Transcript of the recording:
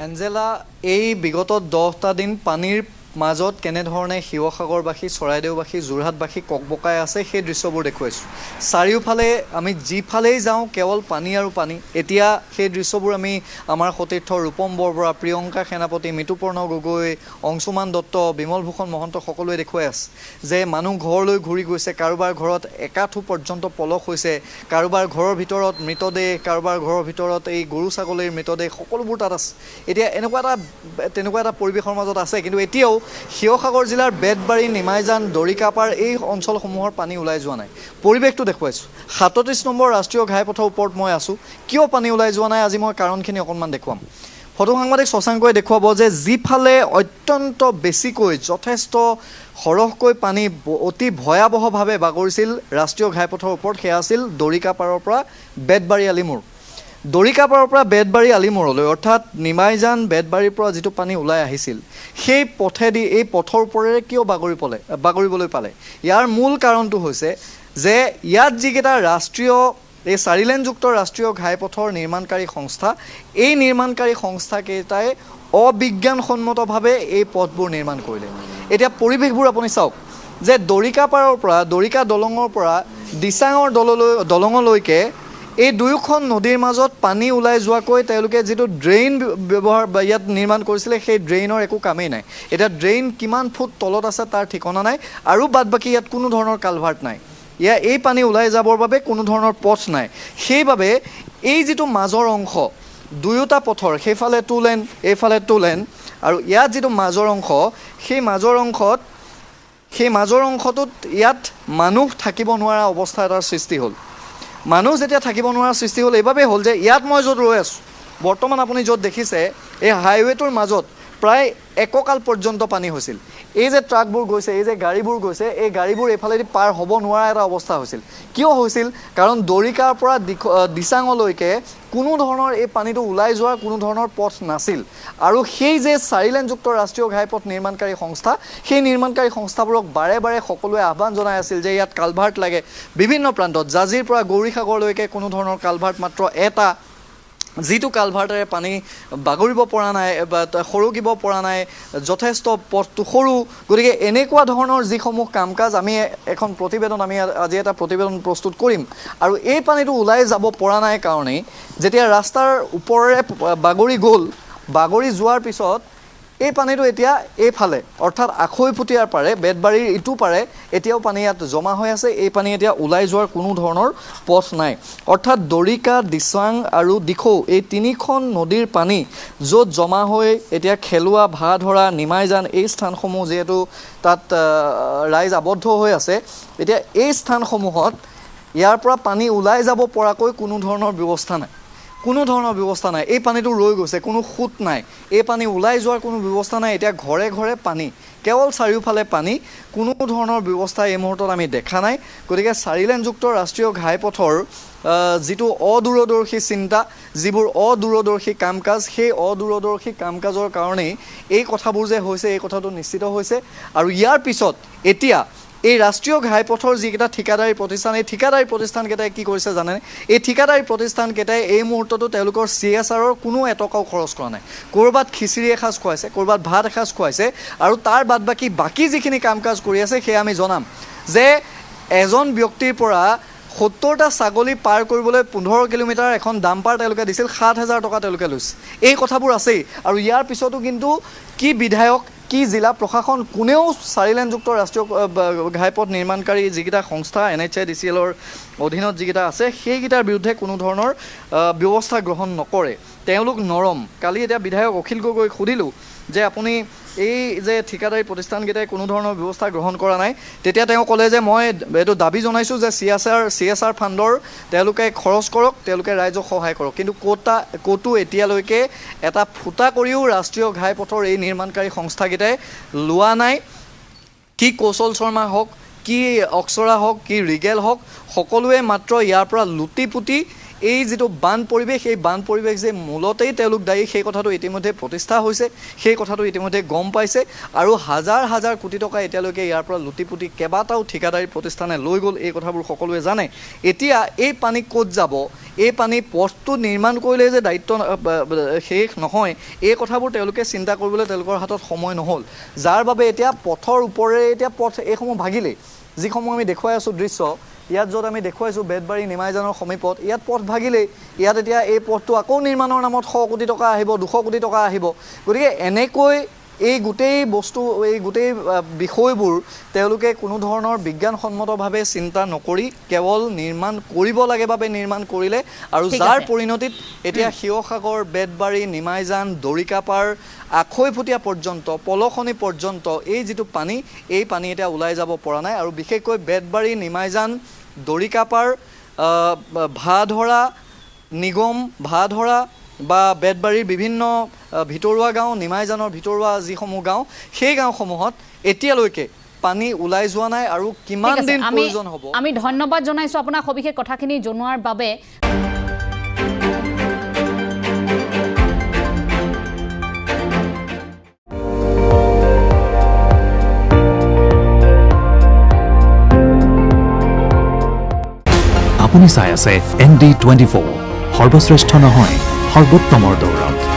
Angela, এই বিগত 10টা দিন পানীৰ মাজত কেনেধৰণে শিৱসাগৰবাসী, চৰাইদেউবাসী, যোৰহাটবাসী ককবকাই আছে সেই দৃশ্যবোৰ দেখুৱাইছোঁ। চাৰিওফালে আমি যিফালেই যাওঁ কেৱল পানী আৰু পানী। এতিয়া সেই দৃশ্যবোৰ আমি আমাৰ সতীৰ্থ ৰূপম বৰবৰা, প্ৰিয়ংকা সেনাপতি, মিতুপৰ্ণ গগৈ, অংশুমান দত্ত, বিমল ভূষণ মহন্ত সকলোৱে দেখুৱাই আছে যে মানুহ ঘৰলৈ ঘূৰি গৈছে, কাৰোবাৰ ঘৰত একাঠু পৰ্যন্ত পলস হৈছে, কাৰোবাৰ ঘৰৰ ভিতৰত মৃতদেহ, কাৰোবাৰ ঘৰৰ ভিতৰত এই গৰু ছাগলীৰ মৃতদেহ, সকলোবোৰ তাত আছে। এতিয়া তেনেকুৱা এটা পৰিৱেশৰ মাজত আছে, কিন্তু এতিয়াও শিৱসাগৰ জিলাৰ বেতবাৰী, নিমাইজান, দৰিকাপাৰ এই অঞ্চলসমূহৰ পানী ওলাই যোৱা নাই। পৰিৱেশটো দেখুৱাইছোঁ। 37 নম্বৰ ৰাষ্ট্ৰীয় ঘাইপথৰ ওপৰত মই আছোঁ। কিয় পানী ওলাই যোৱা নাই আজি মই কাৰণখিনি অকণমান দেখুৱাম। ফটো সাংবাদিক শশাংকই দেখুৱাব যে যিফালে অত্যন্ত বেছিকৈ যথেষ্ট সৰহকৈ পানী অতি ভয়াৱহভাৱে বাগৰিছিল ৰাষ্ট্ৰীয় ঘাইপথৰ ওপৰত, সেয়া আছিল দৰিকাপাৰৰ পৰা বেতবাৰী আলিমূৰ। দৰিকাপাৰৰ পৰা বেতবাৰী আলিমূৰলৈ, অৰ্থাৎ নিমাইজান বেতবাৰীৰ পৰা যিটো পানী ওলাই আহিছিল, সেই পথেদি এই পথৰ ওপৰেৰে কিয় বাগৰিবলৈ পালে? ইয়াৰ মূল কাৰণটো হৈছে যে ইয়াত যিকেইটা ৰাষ্ট্ৰীয় এই 4 লেনযুক্ত ৰাষ্ট্ৰীয় ঘাইপথৰ নিৰ্মাণকাৰী সংস্থা, এই নিৰ্মাণকাৰী সংস্থাকেইটাই অবিজ্ঞানসন্মতভাৱে এই পথবোৰ নিৰ্মাণ কৰিলে। এতিয়া পৰিৱেশবোৰ আপুনি চাওক যে দৰিকাপাৰৰ পৰা, দৰিকা দলঙৰ পৰা দিচাঙৰ দলঙলৈকে এই দুয়োখন নদীৰ মাজত পানী ওলাই যোৱাকৈ তেওঁলোকে যিটো ড্ৰেইন ইয়াত নিৰ্মাণ কৰিছিলে, সেই ড্ৰেইনৰ একো কামেই নাই। এতিয়া ড্ৰেইন কিমান ফুট তলত আছে তাৰ ঠিকনা নাই, আৰু বাদ বাকী ইয়াত কোনো ধৰণৰ কালভাৰ্ট নাই। এই পানী ওলাই যাবৰ বাবে কোনো ধৰণৰ পথ নাই। সেইবাবে এই যিটো মাজৰ অংশ, দুয়োটা পথৰ, সেইফালে 2 লেন, এইফালে 2 লেন, আৰু ইয়াত যিটো মাজৰ অংশ, সেই মাজৰ অংশটোত ইয়াত মানুহ থাকিব নোৱাৰা অৱস্থা এটাৰ সৃষ্টি হ'ল। মানুহ যেতিয়া থাকিব নোৱাৰা সৃষ্টি হ'ল, এইবাবেই হ'ল যে ইয়াত মই য'ত ৰৈ আছোঁ, বৰ্তমান আপুনি য'ত দেখিছে, এই হাইৱেটোৰ মাজত প্ৰায় এককাল পৰ্যন্ত পানী হৈছিল। এই যে ট্ৰাকবোৰ গৈছে, এই যে গাড়ীবোৰ গৈছে, এই গাড়ীবোৰ এইফালেদি পাৰ হ'ব নোৱাৰা এটা অৱস্থা হৈছিল। কিয় হৈছিল? কাৰণ দৰিকাৰ পৰা দিচাঙলৈকে কোনো ধৰণৰ এই পানীটো ওলাই যোৱাৰ কোনো ধৰণৰ পথ নাছিল। আৰু সেই যে 4 লেনযুক্ত ৰাষ্ট্ৰীয় ঘাইপথ নিৰ্মাণকাৰী সংস্থা, সেই নিৰ্মাণকাৰী সংস্থাবোৰক বাৰে বাৰে সকলোৱে আহ্বান জনাই আছিল যে ইয়াত কালভাৰ্ট লাগে। বিভিন্ন প্ৰান্তত জাজিৰ পৰা গৌৰীসাগৰলৈকে কোনো ধৰণৰ কালভাৰ্ট মাত্ৰ এটা, যিটো কালভাৰ্টেৰে পানী বাগৰিব পৰা নাই বা সৰকিব পৰা নাই, যথেষ্ট পথটো সৰু। গতিকে এনেকুৱা ধৰণৰ যিসমূহ কাম কাজ, আমি আজি এটা প্ৰতিবেদন প্ৰস্তুত কৰিম। আৰু এই পানীটো ওলাই যাব পৰা নাই কাৰণেই যেতিয়া ৰাস্তাৰ ওপৰেৰে বাগৰি যোৱাৰ পিছত এই পানীটো এতিয়া এইফালে, অৰ্থাৎ আখৈফুটীয়াৰ পাৰে, বেতবাৰীৰ ইটো পাৰে, এতিয়াও পানী ইয়াত জমা হৈ আছে। এই পানী এতিয়া ওলাই যোৱাৰ কোনো ধৰণৰ পথ নাই। অৰ্থাৎ দৰিকা, দিচাং আৰু দিখৌ, এই 3খন নদীৰ পানী য'ত জমা হৈ এতিয়া খেলুৱা, ভাধৰা, নিমাইজান, এই স্থানসমূহ যিহেতু তাত ৰাইজ আবদ্ধ হৈ আছে, এতিয়া এই স্থানসমূহত ইয়াৰ পৰা পানী ওলাই যাব পৰাকৈ কোনো ধৰণৰ ব্যৱস্থা নাই। এই পানীটো ৰৈ গৈছে, কোনো সোঁত নাই। এই পানী ওলাই যোৱাৰ কোনো ব্যৱস্থা নাই। এতিয়া ঘৰে ঘৰে পানী, কেৱল চাৰিওফালে পানী, কোনো ধৰণৰ ব্যৱস্থা এই মুহূৰ্তত আমি দেখা নাই। গতিকে 4 লেনযুক্ত ৰাষ্ট্ৰীয় ঘাইপথৰ যিটো অদূৰদৰ্শী চিন্তা, যিবোৰ অদূৰদৰ্শী কাম কাজ, সেই অদূৰদৰ্শী কাম কাজৰ কাৰণেই এই কথাবোৰ যে হৈছে, এই কথাটো নিশ্চিত হৈছে। আৰু ইয়াৰ পিছত এতিয়া এই ৰাষ্ট্ৰীয় ঘাইপথৰ যিকেইটা ঠিকাদাৰী প্ৰতিষ্ঠান, এই ঠিকাদাৰী প্ৰতিষ্ঠানকেইটাই কি কৰিছে জানেনে? এই ঠিকাদাৰী প্ৰতিষ্ঠানকেইটাই এই মুহূৰ্ততো তেওঁলোকৰ CSRৰ কোনো এটকাও খৰচ কৰা নাই। ক'ৰবাত খিচিৰি এসাঁজ খুৱাইছে, ক'ৰবাত ভাত এসাঁজ খুৱাইছে, আৰু তাৰ বাকী যিখিনি কাম কাজ কৰি আছে সেয়া আমি জনাম যে এজন ব্যক্তিৰ পৰা 70টা ছাগলী পাৰ কৰিবলৈ 15 কিলোমিটাৰ এখন ডাম্পাৰ তেওঁলোকে দিছিল, 7,000 টকা তেওঁলোকে লৈছে। এই কথাবোৰ আছেই। আৰু ইয়াৰ পিছতো কিন্তু কি বিধায়ক, কি জিলা প্ৰশাসন, কোনেও 4 লেনযুক্ত ৰাষ্ট্ৰীয় ঘাইপথ নিৰ্মাণকাৰী যিকেইটা সংস্থা NHIDCLৰ অধীনত যিকেইটা আছে, সেইকেইটাৰ বিৰুদ্ধে কোনো ধৰণৰ ব্যৱস্থা গ্ৰহণ নকৰে। তেওঁলোক নৰম। কালি এতিয়া বিধায়ক অখিল গগৈক সুধিলোঁ যে আপুনি এই যে ঠিকাদাৰী প্ৰতিষ্ঠানকেইটাই কোনো ধৰণৰ ব্যৱস্থা গ্ৰহণ কৰা নাই, তেতিয়া তেওঁ ক'লে যে মই এইটো দাবী জনাইছোঁ যে CSR ফাণ্ডৰ তেওঁলোকে খৰচ কৰক, তেওঁলোকে ৰাইজক সহায় কৰক। কিন্তু ক'তো এতিয়ালৈকে এটা ফুটা কৰিও ৰাষ্ট্ৰীয় ঘাইপথৰ এই নিৰ্মাণকাৰী সংস্থাকেইটাই লোৱা নাই। কি কৌশল শৰ্মা হওক, কি অক্সৰা হওক, কি ৰিগেল হওক, সকলোৱে মাত্ৰ ইয়াৰ পৰা লুটি পুতি এই যিটো বান পৰিৱেশ, এই বান পৰিৱেশ যে মূলতেই তেওঁলোক দায়ী সেই কথাটো ইতিমধ্যে প্ৰতিষ্ঠা হৈছে, সেই কথাটো ইতিমধ্যে গম পাইছে আৰু হাজাৰ হাজাৰ কোটি টকা এতিয়ালৈকে ইয়াৰ পৰা লুটিপুটি কেইবাটাও ঠিকাদাৰী প্ৰতিষ্ঠানে লৈ গ'ল, এই কথাবোৰ সকলোৱে জানে। এতিয়া এই পানী ক'ত যাব, এই পানী পথটো নিৰ্মাণ কৰিলে যে দায়িত্ব শেষ নহয়, এই কথাবোৰ তেওঁলোকে চিন্তা কৰিবলৈ তেওঁলোকৰ হাতত সময় নহ'ল, যাৰ বাবে এতিয়া পথৰ ওপৰেৰে এতিয়া পথ এইসমূহ ভাগিলেই, যিসমূহ আমি দেখুৱাই আছোঁ দৃশ্য, ইয়াত য'ত আমি দেখুৱাইছোঁ বেতবাৰী নিমাইজানৰ সমীপত, ইয়াত পথ ভাগিলেই, ইয়াত এতিয়া এই পথটো আকৌ নিৰ্মাণৰ নামত 100 কোটি টকা আহিব, 200 কোটি টকা আহিব। গতিকে এনেকৈ এই গোটেই বস্তু, এই গোটেই বিষয়বোৰ তেওঁলোকে কোনো ধৰণৰ বিজ্ঞানসন্মতভাৱে চিন্তা নকৰি কেৱল নিৰ্মাণ কৰিব লাগে বাবে নিৰ্মাণ কৰিলে, আৰু যাৰ পৰিণতিত এতিয়া শিৱসাগৰ, বেতবাৰী, নিমাইজান, দৰিকাপাৰ, আখৈফুটীয়া পৰ্যন্ত, পলসনি পৰ্যন্ত এই যিটো পানী, এই পানী এতিয়া ওলাই যাব পৰা নাই। আৰু বিশেষকৈ বেতবাৰী, নিমাইজান, দৰিকাপাৰ, ভাধৰা, নিগম, ভাধৰা বা বেতবাৰীৰ বিভিন্ন ভিতৰুৱা গাঁও, নিমাইজানৰ ভিতৰুৱা যিসমূহ গাঁও, সেই গাঁওসমূহত এতিয়ালৈকে পানী ওলাই যোৱা নাই আৰু কিমান দিন প্ৰয়োজন হ'ব। আমি ধন্যবাদ জনাইছোঁ আপোনাক সবিশেষ কথাখিনি জনোৱাৰ বাবে। আপুনি চাই আছে ND24, সৰ্বশ্ৰেষ্ঠ নহয় সৰ্বোত্তমৰ দৌৰত।